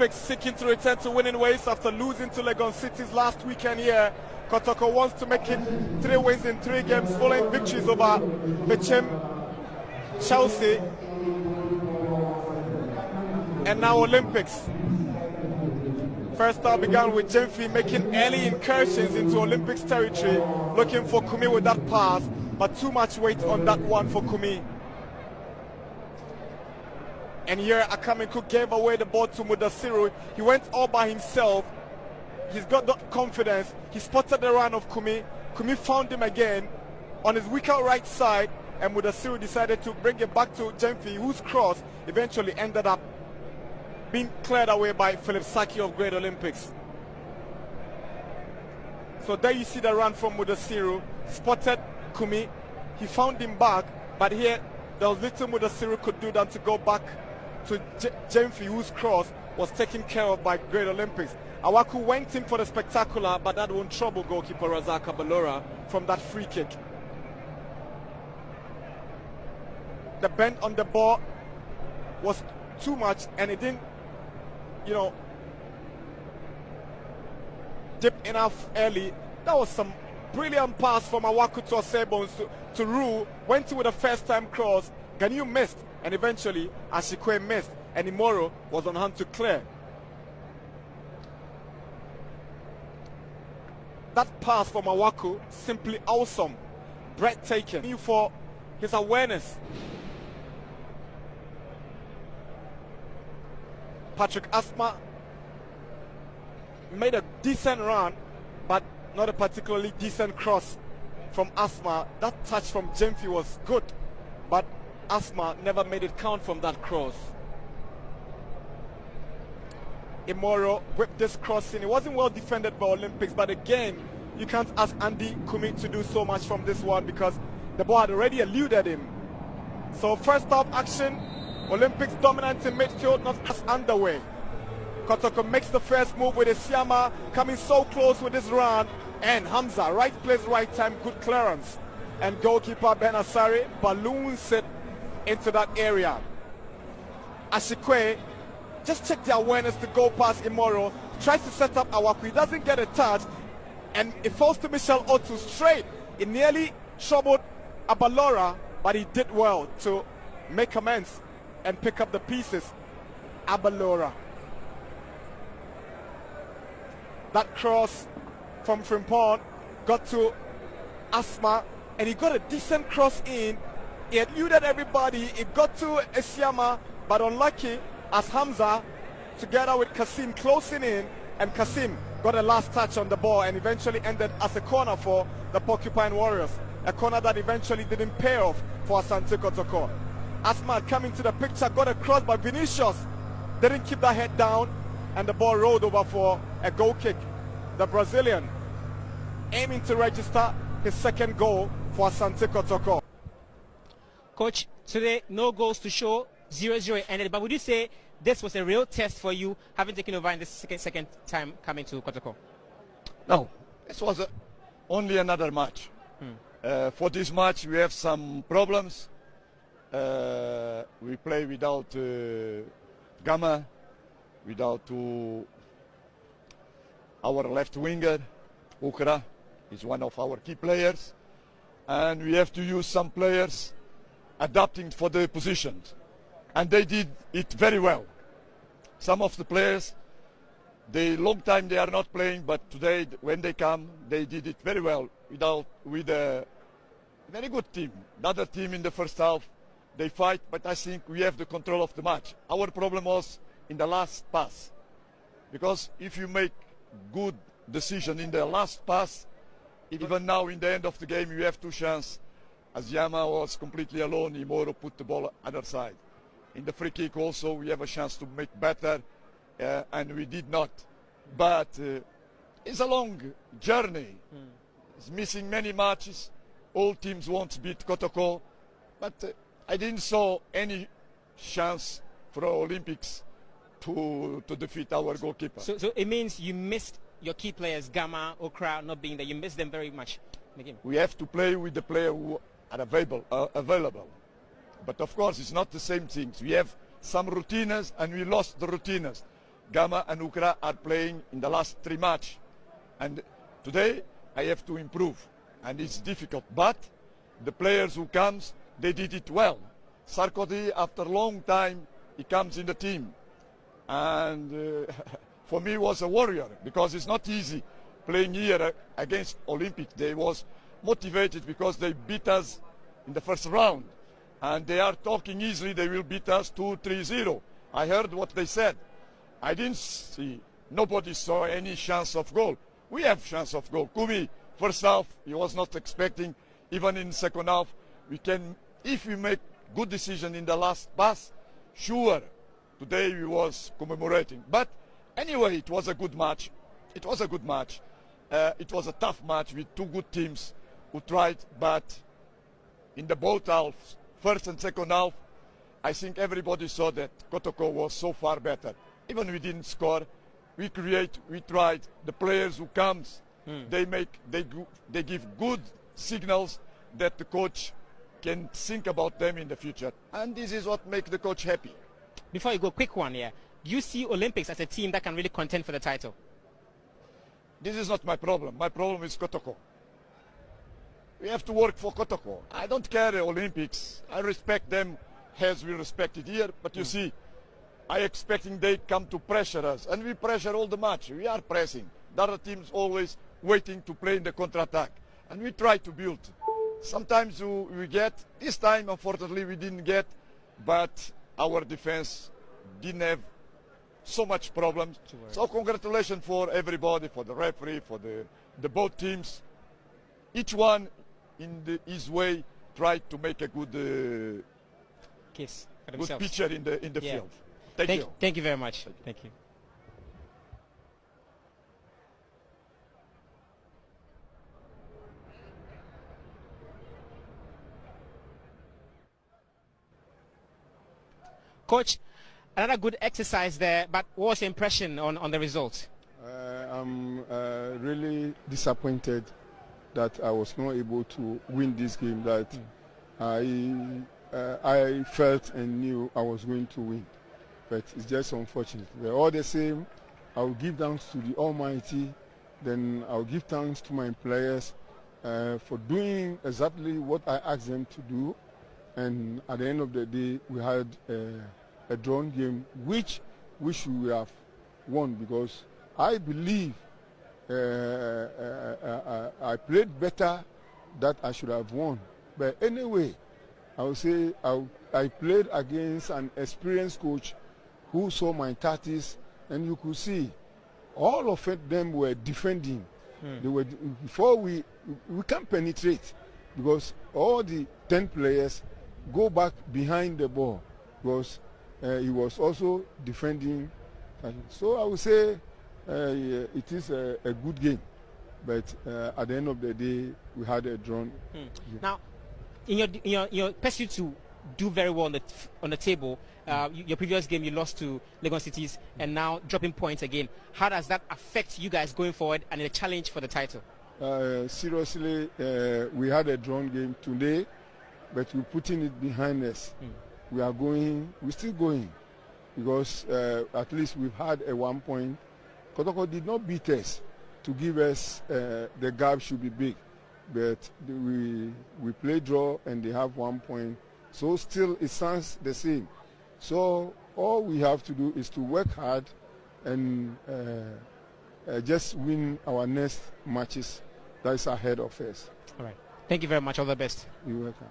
Olympics seeking to return to winning ways after losing to Legon City's last weekend here. Kotoko wants to make it 3 wins in 3 games following victories over Bechem, Chelsea, and now Olympics. First half began with Jemfi making early incursions into Olympics territory, looking for Kumi with that pass, but too much weight on that one for Kumi. And here Akamenku gave away the ball to Mudasiru. He went all by himself. He's got the confidence. He spotted the run of Kumi. Kumi found him again on his weaker right side, and Mudasiru decided to bring it back to Jemfi, whose cross eventually ended up being cleared away by Philip Saki of Great Olympics. So there you see the run from Mudasiru. Spotted Kumi. He found him back, but here there was little Mudasiru could do than to go back to Jemfi, whose cross was taken care of by Great Olympics. Awaku went in for the spectacular, but that won't trouble goalkeeper Razaka Balora from that free kick. The bend on the ball was too much, and it didn't, dip enough early. That was some brilliant pass from Awaku to Osebons to Rue. Went in with a first-time cross. Ganyu missed, and eventually Ashikwe missed, and Imoro was on hand to clear. That pass from Awaku, simply awesome, breathtaking for his awareness. Patrick Asma made a decent run, but not a particularly decent cross from Asma. That touch from Jemfi was good, but Asma never made it count from that cross. Imoro whipped this cross in. It wasn't well defended by Olympics, but again, you can't ask Andy Kumi to do so much from this one because the ball had already eluded him. So first half action, Olympics dominant in midfield, not as underway. Kotoko makes the first move with Isiama coming so close with his run, and Hamza, right place, right time, good clearance. And goalkeeper Ben Asari balloons it into that area. Ashikwe just check the awareness to go past Imoro, tries to set up Awaku, he doesn't get a touch, and it falls to Michel Otu straight. It nearly troubled Abalora, but he did well to make amends and pick up the pieces. Abalora. That cross from Frimpong got to Asma, and he got a decent cross in. He eluded everybody. It got to Esiama, but unlucky as Hamza, together with Kasim, closing in, and Kasim got a last touch on the ball and eventually ended as a corner for the Porcupine Warriors. A corner that eventually didn't pay off for Asante Kotoko. Asma coming to the picture, got a cross by Vinicius, didn't keep that head down, and the ball rolled over for a goal kick. The Brazilian aiming to register his second goal for Asante Kotoko. Coach, today no goals to show, 0-0 ended, but would you say this was a real test for you, having taken over in this second time coming to Kotoko? No, this was only another match. For this match we have some problems. We play without Gama, without our left winger, Ukra, is one of our key players, and we have to use some players adapting for the positions, and they did it very well. Some of the players, long time they are not playing, but today when they come, they did it very well with a very good team. Another team in the first half, they fight, but I think we have the control of the match. Our problem was in the last pass, because if you make good decision in the last pass, even now in the end of the game you have 2 chances. As Yama was completely alone, Imoro put the ball other side. In the free kick also we have a chance to make better, and we did not. But it's a long journey. It's missing many matches. All teams want to beat Kotoko, but I didn't saw any chance for Olympics to defeat our goalkeeper. So it means you missed your key players, Gama, Okra not being there. You missed them very much. We have to play with the player who are available. But of course it's not the same things. We have some routines and we lost the routines. Gama and Ukra are playing in the last 3 matches. And today I have to improve. And it's difficult. But the players who comes, they did it well. Sarkozy, after a long time, he comes in the team. And for me was a warrior, because it's not easy playing here against Olympic. They was motivated because they beat us in the first round. And they are talking easily, they will beat us 2-3-0. I heard what they said. I didn't see, nobody saw any chance of goal. We have chance of goal. Kumi, first half, he was not expecting. Even in second half, we can, if we make good decision in the last pass, sure, today we was commemorating. But anyway, it was a good match. It was a good match. It was a tough match with 2 good teams who tried, but in the both halves, first and second half, I think everybody saw that Kotoko was so far better. Even we didn't score, we create, we tried. The players who comes, they give good signals that the coach can think about them in the future. And this is what makes the coach happy. Before you go, quick one here. Do you see Olympics as a team that can really contend for the title? This is not my problem. My problem is Kotoko. We have to work for Kotoko. I don't care the Olympics. I respect them as we respect it here. But you see, I expecting they come to pressure us. And we pressure all the match. We are pressing. The other team's always waiting to play in the counter-attack. And we try to build. Sometimes we get. This time, unfortunately, we didn't get. But our defense didn't have so much problems. So congratulations for everybody, for the referee, for the both teams. Each one in his way tried to make a good Case for good themselves. picture in the field. Thank you. Thank you very much. Thank you. Coach, another good exercise there, but what was your impression on the result? I'm really disappointed that I was not able to win this game, that I felt and knew I was going to win. But it's just unfortunate. But all the same, I will give thanks to the Almighty, then I'll give thanks to my players for doing exactly what I asked them to do. And at the end of the day, we had a drawn game, which we should have won, because I believe I played better that I should have won. But anyway, I would say I played against an experienced coach who saw my tactics, and you could see all of them were defending. They were, before we can't penetrate, because all the 10 players go back behind the ball, because he was also defending. So I would say it is a good game, but at the end of the day, we had a drawn game. Now, in your pursuit to do very well on the table, your previous game you lost to Lagos Cities, and now dropping points again. How does that affect you guys going forward and the challenge for the title? Seriously, we had a drawn game today, but we're putting it behind us. We're still going, because at least we've had a 1 point. Kotoko did not beat us to give us the gap should be big, but we play draw and they have 1 point, so still it sounds the same. So all we have to do is to work hard and just win our next matches that's ahead of us. All right. Thank you very much. All the best. You're welcome.